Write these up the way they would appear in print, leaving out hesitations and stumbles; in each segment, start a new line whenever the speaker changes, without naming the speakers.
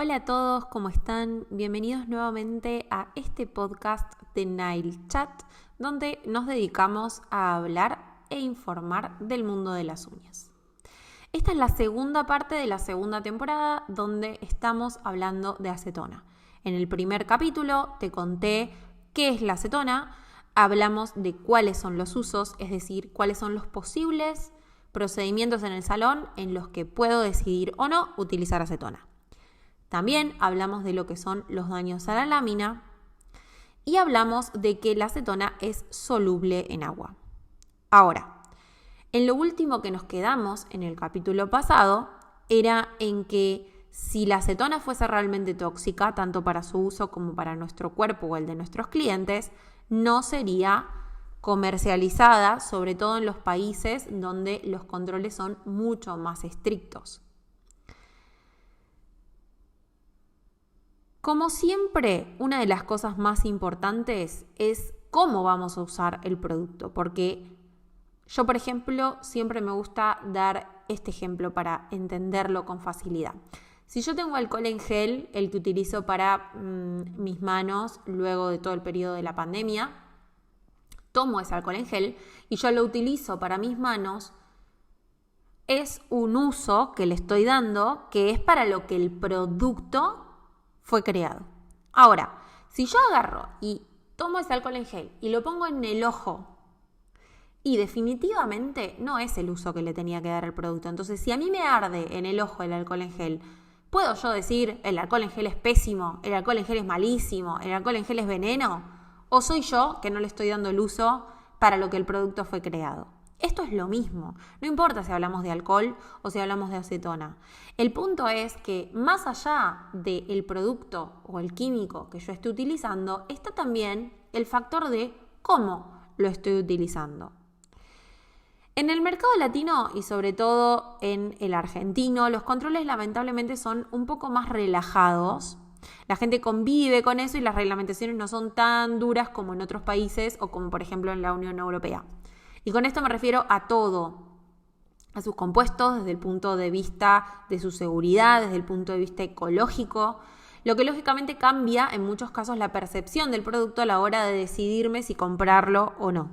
Hola a todos, ¿cómo están? Bienvenidos nuevamente a este podcast de Nail Chat, donde nos dedicamos a hablar e informar del mundo de las uñas. Esta es la segunda parte de la segunda temporada donde estamos hablando de acetona. En el primer capítulo te conté qué es la acetona, hablamos de cuáles son los usos, es decir, cuáles son los posibles procedimientos en el salón en los que puedo decidir o no utilizar acetona. También hablamos de lo que son los daños a la lámina y hablamos de que la acetona es soluble en agua. Ahora, en lo último que nos quedamos en el capítulo pasado era en que si la acetona fuese realmente tóxica, tanto para su uso como para nuestro cuerpo o el de nuestros clientes, no sería comercializada, sobre todo en los países donde los controles son mucho más estrictos. Como siempre, una de las cosas más importantes es cómo vamos a usar el producto, porque yo, por ejemplo, siempre me gusta dar este ejemplo para entenderlo con facilidad. Si yo tengo alcohol en gel, el que utilizo para mis manos luego de todo el periodo de la pandemia, tomo ese alcohol en gel y yo lo utilizo para mis manos, es un uso que le estoy dando que es para lo que el producto fue creado. Ahora, si yo agarro y tomo ese alcohol en gel y lo pongo en el ojo, y definitivamente no es el uso que le tenía que dar al producto. Entonces, si a mí me arde en el ojo el alcohol en gel, ¿puedo yo decir el alcohol en gel es pésimo, el alcohol en gel es malísimo, el alcohol en gel es veneno? ¿O soy yo que no le estoy dando el uso para lo que el producto fue creado? Esto es lo mismo, no importa si hablamos de alcohol o si hablamos de acetona. El punto es que más allá del producto o el químico que yo esté utilizando, está también el factor de cómo lo estoy utilizando. En el mercado latino y sobre todo en el argentino, los controles lamentablemente son un poco más relajados. La gente convive con eso y las reglamentaciones no son tan duras como en otros países o como por ejemplo en la Unión Europea. Y con esto me refiero a todo, a sus compuestos desde el punto de vista de su seguridad, desde el punto de vista ecológico, lo que lógicamente cambia en muchos casos la percepción del producto a la hora de decidirme si comprarlo o no.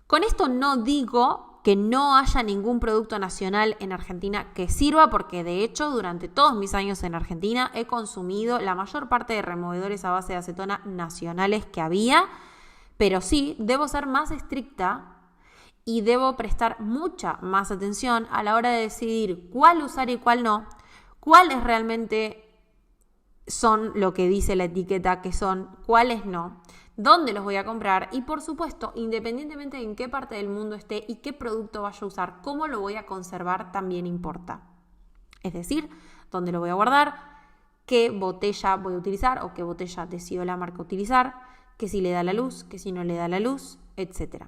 Con esto no digo que no haya ningún producto nacional en Argentina que sirva, porque de hecho durante todos mis años en Argentina he consumido la mayor parte de removedores a base de acetona nacionales que había, pero sí debo ser más estricta y debo prestar mucha más atención a la hora de decidir cuál usar y cuál no, cuáles realmente son lo que dice la etiqueta que son, cuáles no, dónde los voy a comprar y por supuesto, independientemente de en qué parte del mundo esté y qué producto vaya a usar, cómo lo voy a conservar también importa. Es decir, dónde lo voy a guardar, qué botella voy a utilizar o qué botella decido la marca utilizar, que si le da la luz, que si no le da la luz, etc.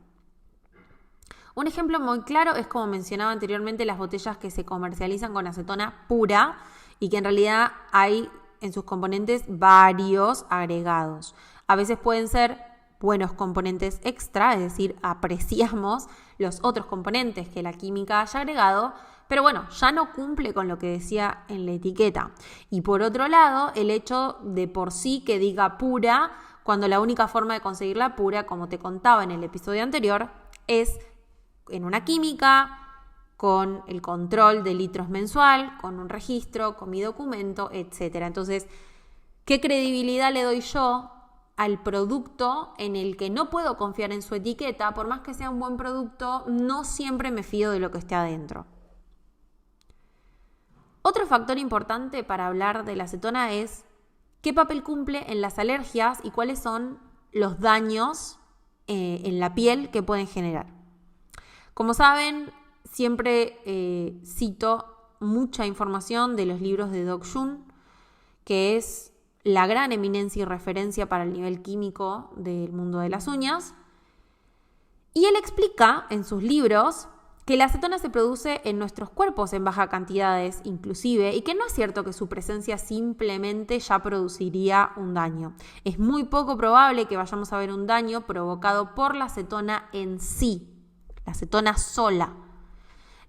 Un ejemplo muy claro es, como mencionaba anteriormente, las botellas que se comercializan con acetona pura y que en realidad hay en sus componentes varios agregados. A veces pueden ser buenos componentes extra, es decir, apreciamos los otros componentes que la química haya agregado, pero bueno, ya no cumple con lo que decía en la etiqueta. Y por otro lado, el hecho de por sí que diga pura, cuando la única forma de conseguirla pura, como te contaba en el episodio anterior, es en una química, con el control de litros mensual, con un registro, con mi documento, etc. Entonces, ¿qué credibilidad le doy yo al producto en el que no puedo confiar en su etiqueta? Por más que sea un buen producto, no siempre me fío de lo que esté adentro. Otro factor importante para hablar de la acetona es qué papel cumple en las alergias y cuáles son los daños en la piel que pueden generar. Como saben, siempre cito mucha información de los libros de Doc Jun, que es la gran eminencia y referencia para el nivel químico del mundo de las uñas. Y él explica en sus libros que la acetona se produce en nuestros cuerpos en bajas cantidades inclusive, y que no es cierto que su presencia simplemente ya produciría un daño. Es muy poco probable que vayamos a ver un daño provocado por la acetona en sí, la acetona sola.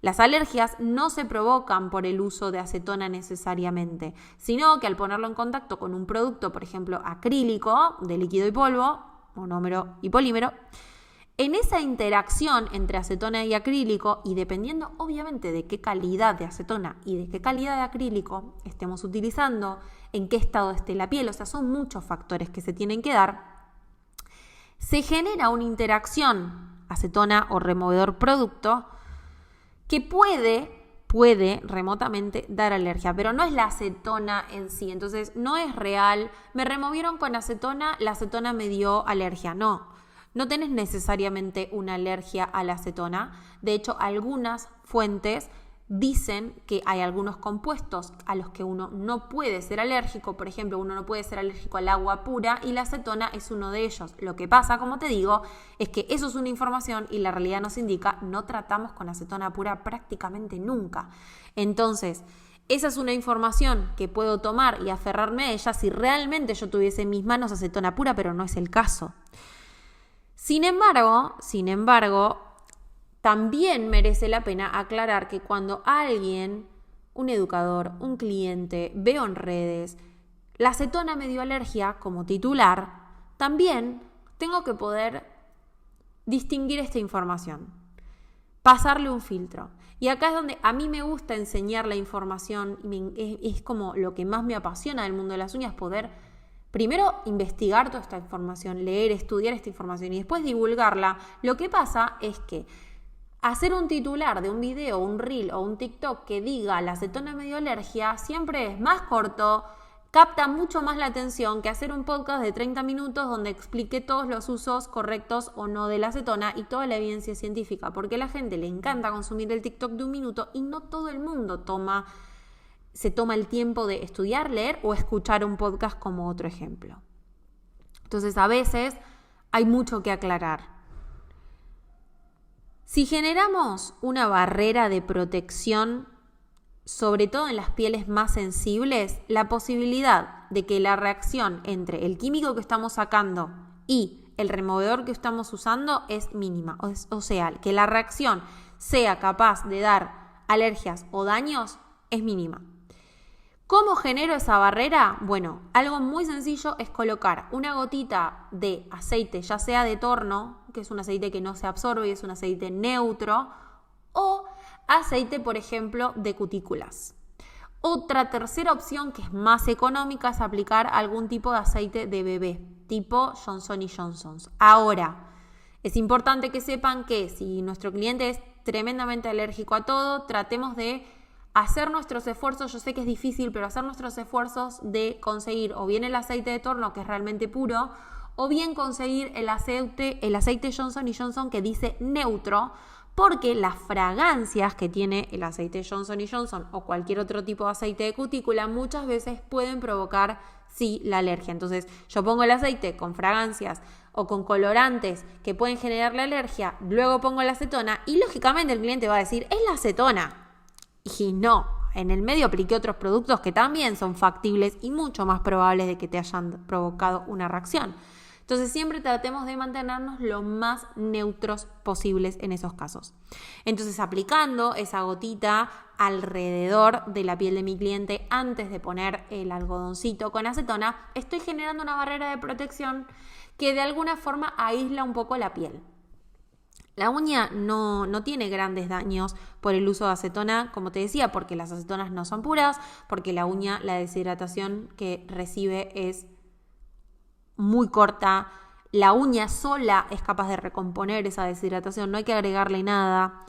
Las alergias no se provocan por el uso de acetona necesariamente, sino que al ponerlo en contacto con un producto, por ejemplo, acrílico, de líquido y polvo, monómero y polímero, en esa interacción entre acetona y acrílico, y dependiendo obviamente de qué calidad de acetona y de qué calidad de acrílico estemos utilizando, en qué estado esté la piel, o sea, son muchos factores que se tienen que dar, se genera una interacción acetona o removedor producto que puede remotamente dar alergia, pero no es la acetona en sí, entonces no es real, me removieron con acetona, la acetona me dio alergia, no tenés necesariamente una alergia a la acetona, de hecho algunas fuentes dicen que hay algunos compuestos a los que uno no puede ser alérgico, por ejemplo, uno no puede ser alérgico al agua pura y la acetona es uno de ellos. Lo que pasa, como te digo, es que eso es una información y la realidad nos indica no tratamos con acetona pura prácticamente nunca. Entonces, esa es una información que puedo tomar y aferrarme a ella si realmente yo tuviese en mis manos acetona pura, pero no es el caso. Sin embargo, también merece la pena aclarar que cuando alguien, un educador, un cliente, veo en redes, la acetona me dio alergia como titular, también tengo que poder distinguir esta información, pasarle un filtro. Y acá es donde a mí me gusta enseñar la información, es como lo que más me apasiona del mundo de las uñas, poder primero investigar toda esta información, leer, estudiar esta información y después divulgarla. Lo que pasa es que hacer un titular de un video, un reel o un TikTok que diga la acetona me dio alergia siempre es más corto, capta mucho más la atención que hacer un podcast de 30 minutos donde explique todos los usos correctos o no de la acetona y toda la evidencia científica, porque a la gente le encanta consumir el TikTok de un minuto y no todo el mundo se toma el tiempo de estudiar, leer o escuchar un podcast como otro ejemplo. Entonces, a veces hay mucho que aclarar. Si generamos una barrera de protección, sobre todo en las pieles más sensibles, la posibilidad de que la reacción entre el químico que estamos sacando y el removedor que estamos usando es mínima. O sea, que la reacción sea capaz de dar alergias o daños es mínima. ¿Cómo genero esa barrera? Bueno, algo muy sencillo es colocar una gotita de aceite, ya sea de torno, que es un aceite que no se absorbe y es un aceite neutro, o aceite, por ejemplo, de cutículas. Otra tercera opción que es más económica es aplicar algún tipo de aceite de bebé, tipo Johnson & Johnson. Ahora, es importante que sepan que si nuestro cliente es tremendamente alérgico a todo, tratemos de hacer nuestros esfuerzos, yo sé que es difícil, pero hacer nuestros esfuerzos de conseguir o bien el aceite de torno, que es realmente puro, o bien conseguir el aceite Johnson & Johnson que dice neutro, porque las fragancias que tiene el aceite Johnson & Johnson o cualquier otro tipo de aceite de cutícula muchas veces pueden provocar, sí, la alergia. Entonces, yo pongo el aceite con fragancias o con colorantes que pueden generar la alergia, luego pongo la acetona y lógicamente el cliente va a decir, es la acetona. Y no, en el medio apliqué otros productos que también son factibles y mucho más probables de que te hayan provocado una reacción. Entonces siempre tratemos de mantenernos lo más neutros posibles en esos casos. Entonces aplicando esa gotita alrededor de la piel de mi cliente antes de poner el algodoncito con acetona, estoy generando una barrera de protección que de alguna forma aísla un poco la piel. La uña no tiene grandes daños por el uso de acetona, como te decía, porque las acetonas no son puras, porque la uña, la deshidratación que recibe es muy corta. La uña sola es capaz de recomponer esa deshidratación, no hay que agregarle nada.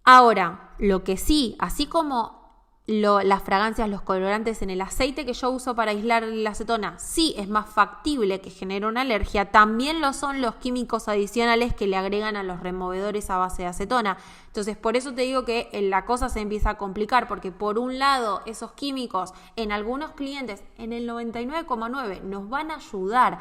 Ahora, lo que sí, así como las fragancias, los colorantes en el aceite que yo uso para aislar la acetona, sí es más factible que genere una alergia, también lo son los químicos adicionales que le agregan a los removedores a base de acetona. Entonces, por eso te digo que la cosa se empieza a complicar, porque por un lado, esos químicos en algunos clientes, en el 99,9%, nos van a ayudar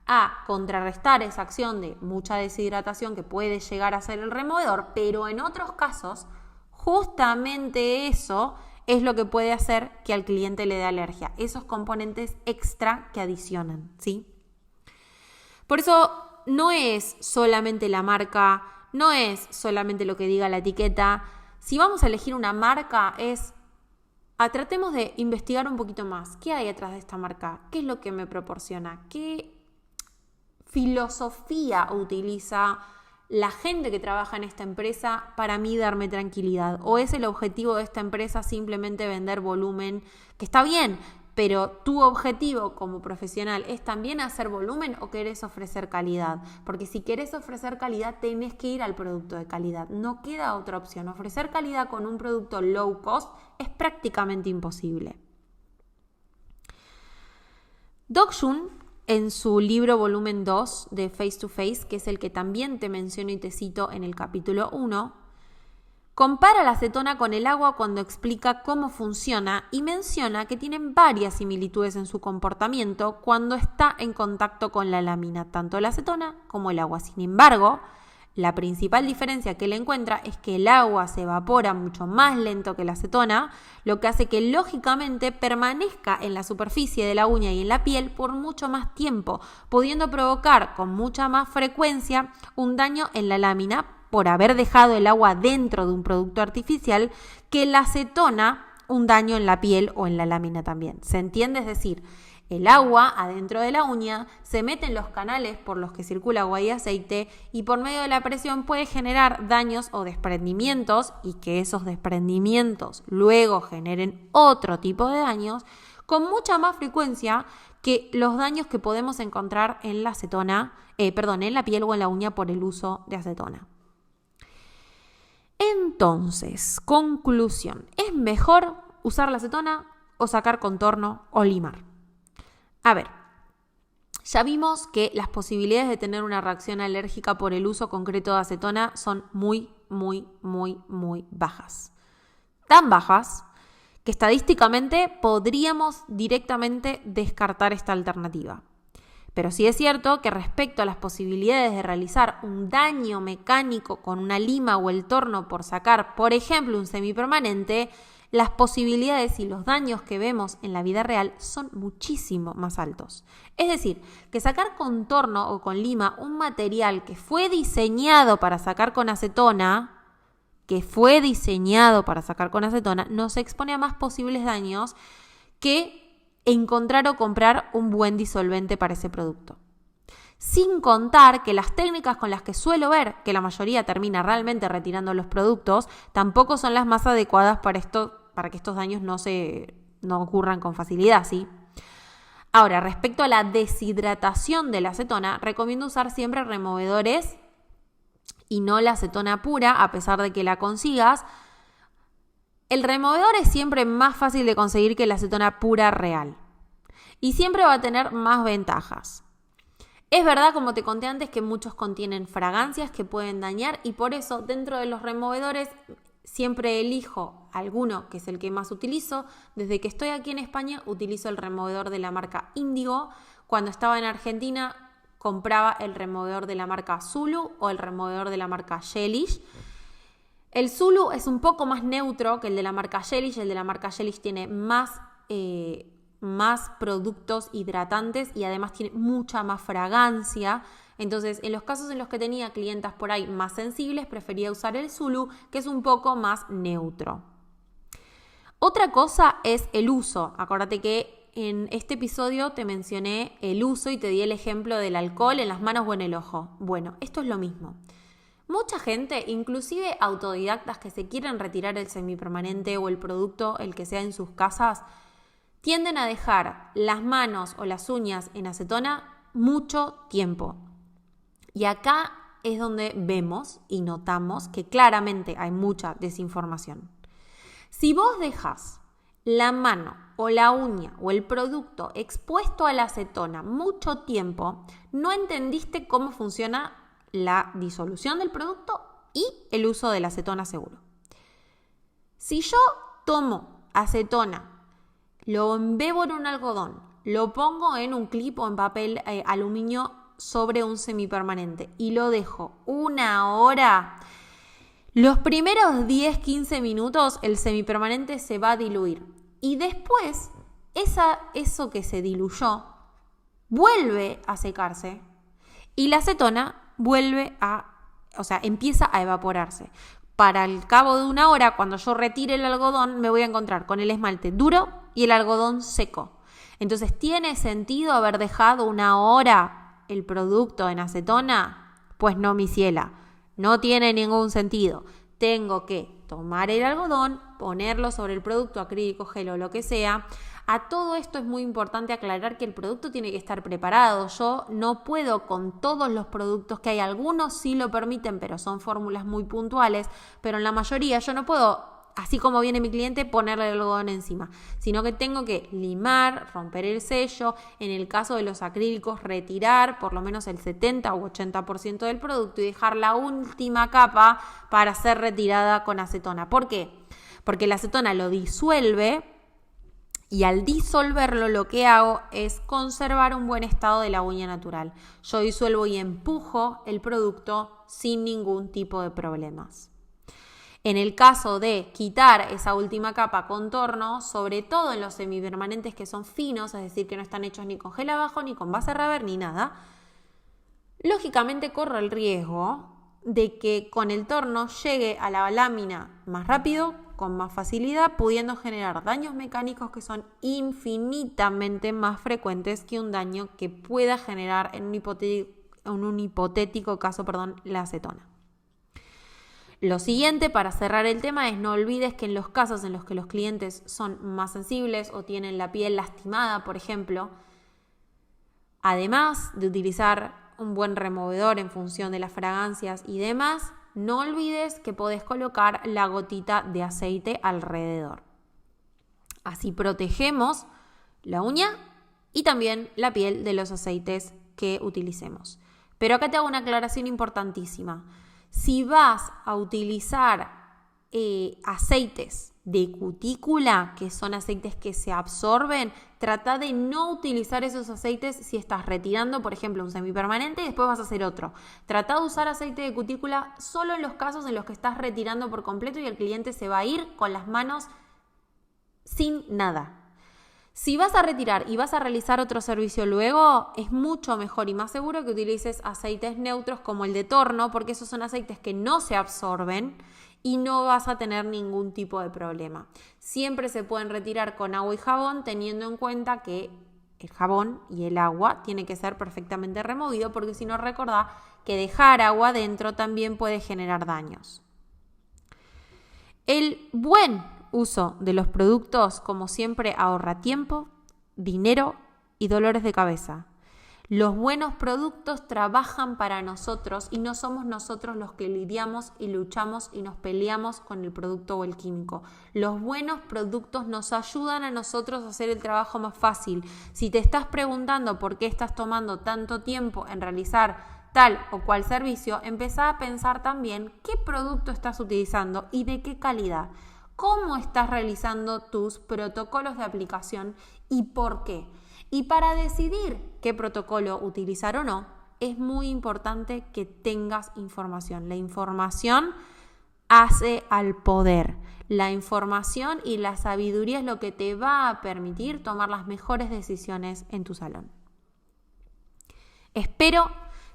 a contrarrestar esa acción de mucha deshidratación que puede llegar a ser el removedor, pero en otros casos, justamente eso es lo que puede hacer que al cliente le dé alergia, esos componentes extra que adicionan, ¿sí? Por eso no es solamente la marca, no es solamente lo que diga la etiqueta, si vamos a elegir una marca es, tratemos de investigar un poquito más. ¿Qué hay detrás de esta marca? ¿Qué es lo que me proporciona? ¿Qué filosofía utiliza la gente que trabaja en esta empresa para mí darme tranquilidad? ¿O es el objetivo de esta empresa simplemente vender volumen? Que está bien, pero tu objetivo como profesional es también hacer volumen o querés ofrecer calidad. Porque si querés ofrecer calidad, tenés que ir al producto de calidad. No queda otra opción. Ofrecer calidad con un producto low cost es prácticamente imposible. Doc Jun, en su libro volumen 2 de Face to Face, que es el que también te menciono y te cito en el capítulo 1, compara la acetona con el agua cuando explica cómo funciona y menciona que tienen varias similitudes en su comportamiento cuando está en contacto con la lámina, tanto la acetona como el agua. Sin embargo, la principal diferencia que él encuentra es que el agua se evapora mucho más lento que la acetona, lo que hace que lógicamente permanezca en la superficie de la uña y en la piel por mucho más tiempo, pudiendo provocar con mucha más frecuencia un daño en la lámina por haber dejado el agua dentro de un producto artificial, que la acetona un daño en la piel o en la lámina también. ¿Se entiende? Es decir, el agua adentro de la uña se mete en los canales por los que circula agua y aceite y por medio de la presión puede generar daños o desprendimientos y que esos desprendimientos luego generen otro tipo de daños con mucha más frecuencia que los daños que podemos encontrar en la acetona, en la piel o en la uña por el uso de acetona. Entonces, conclusión, ¿es mejor usar la acetona o sacar contorno o limar? A ver, ya vimos que las posibilidades de tener una reacción alérgica por el uso concreto de acetona son muy bajas. Tan bajas que estadísticamente podríamos directamente descartar esta alternativa. Pero sí es cierto que respecto a las posibilidades de realizar un daño mecánico con una lima o el torno por sacar, por ejemplo, un semipermanente, las posibilidades y los daños que vemos en la vida real son muchísimo más altos. Es decir, que sacar con torno o con lima un material que fue diseñado para sacar con acetona, nos expone a más posibles daños que encontrar o comprar un buen disolvente para ese producto. Sin contar que las técnicas con las que suelo ver que la mayoría termina realmente retirando los productos tampoco son las más adecuadas para que estos daños no ocurran con facilidad, ¿sí? Ahora, respecto a la deshidratación de la acetona, recomiendo usar siempre removedores y no la acetona pura, a pesar de que la consigas. El removedor es siempre más fácil de conseguir que la acetona pura real y siempre va a tener más ventajas. Es verdad, como te conté antes, que muchos contienen fragancias que pueden dañar y por eso dentro de los removedores siempre elijo alguno que es el que más utilizo. Desde que estoy aquí en España utilizo el removedor de la marca Índigo. Cuando estaba en Argentina compraba el removedor de la marca Zulu o el removedor de la marca Gelish. El Zulu es un poco más neutro que el de la marca Gelish. El de la marca Gelish tiene más productos hidratantes y además tiene mucha más fragancia. Entonces, en los casos en los que tenía clientas por ahí más sensibles, prefería usar el Zulu, que es un poco más neutro. Otra cosa es el uso. Acuérdate que en este episodio te mencioné el uso y te di el ejemplo del alcohol en las manos o en el ojo. Bueno, esto es lo mismo. Mucha gente, inclusive autodidactas que se quieren retirar el semipermanente o el producto, el que sea en sus casas, tienden a dejar las manos o las uñas en acetona mucho tiempo. Y acá es donde vemos y notamos que claramente hay mucha desinformación. Si vos dejas la mano o la uña o el producto expuesto a la acetona mucho tiempo, no entendiste cómo funciona la disolución del producto y el uso de la acetona seguro. Si yo tomo acetona, lo embebo en un algodón, lo pongo en un clip o en papel aluminio sobre un semipermanente y lo dejo 1 hora, los primeros 10-15 minutos el semipermanente se va a diluir y después eso que se diluyó vuelve a secarse y la acetona empieza a evaporarse. para el cabo de una hora, cuando yo retire el algodón, me voy a encontrar con el esmalte duro y el algodón seco. Entonces, ¿tiene sentido haber dejado una hora el producto en acetona? Pues no, mi ciela, no tiene ningún sentido. Tengo que tomar el algodón, ponerlo sobre el producto acrílico, gel o lo que sea. A todo esto es muy importante aclarar que el producto tiene que estar preparado. Yo no puedo con todos los productos que hay. Algunos sí lo permiten, pero son fórmulas muy puntuales. Pero en la mayoría yo no puedo, así como viene mi cliente, ponerle el algodón encima. Sino que tengo que limar, romper el sello. En el caso de los acrílicos, retirar por lo menos el 70 u 80% del producto y dejar la última capa para ser retirada con acetona. ¿Por qué? Porque la acetona lo disuelve. Y al disolverlo lo que hago es conservar un buen estado de la uña natural. Yo disuelvo y empujo el producto sin ningún tipo de problemas. En el caso de quitar esa última capa contorno, sobre todo en los semipermanentes que son finos, es decir, que no están hechos ni con gel abajo, ni con base rubber, ni nada, lógicamente corro el riesgo de que con el torno llegue a la lámina más rápido, con más facilidad, pudiendo generar daños mecánicos que son infinitamente más frecuentes que un daño que pueda generar en un hipotético caso, la acetona. Lo siguiente, para cerrar el tema, es no olvides que en los casos en los que los clientes son más sensibles o tienen la piel lastimada, por ejemplo, además de utilizar un buen removedor en función de las fragancias y demás, no olvides que podés colocar la gotita de aceite alrededor. Así protegemos la uña y también la piel de los aceites que utilicemos. Pero acá te hago una aclaración importantísima. Si vas a utilizar aceites de cutícula, que son aceites que se absorben, trata de no utilizar esos aceites si estás retirando, por ejemplo, un semipermanente y después vas a hacer otro. Trata de usar aceite de cutícula solo en los casos en los que estás retirando por completo y el cliente se va a ir con las manos sin nada. Si vas a retirar y vas a realizar otro servicio luego, es mucho mejor y más seguro que utilices aceites neutros como el de torno, porque esos son aceites que no se absorben y no vas a tener ningún tipo de problema. Siempre se pueden retirar con agua y jabón, teniendo en cuenta que el jabón y el agua tiene que ser perfectamente removido, porque si no, recordá que dejar agua dentro también puede generar daños. El buen uso de los productos, como siempre, ahorra tiempo, dinero y dolores de cabeza. Los buenos productos trabajan para nosotros y no somos nosotros los que lidiamos y luchamos y nos peleamos con el producto o el químico. Los buenos productos nos ayudan a nosotros a hacer el trabajo más fácil. Si te estás preguntando por qué estás tomando tanto tiempo en realizar tal o cual servicio, empezá a pensar también qué producto estás utilizando y de qué calidad. ¿Cómo estás realizando tus protocolos de aplicación y por qué? Y para decidir qué protocolo utilizar o no, es muy importante que tengas información. La información hace al poder. La información y la sabiduría es lo que te va a permitir tomar las mejores decisiones en tu salón. Espero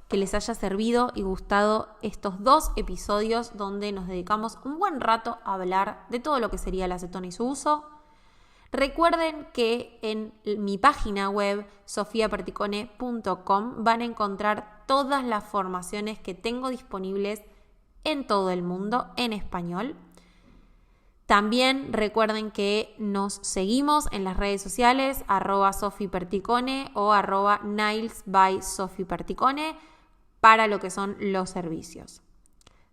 que les haya servido y gustado estos 2 episodios donde nos dedicamos un buen rato a hablar de todo lo que sería la acetona y su uso. Recuerden que en mi página web sofiaperticone.com van a encontrar todas las formaciones que tengo disponibles en todo el mundo en español. También recuerden que nos seguimos en las redes sociales @sofiperticone o @nailsbysofiperticone para lo que son los servicios.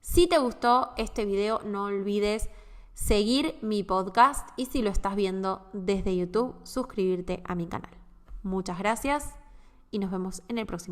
Si te gustó este video, no olvides seguir mi podcast y si lo estás viendo desde YouTube, suscribirte a mi canal. Muchas gracias y nos vemos en el próximo.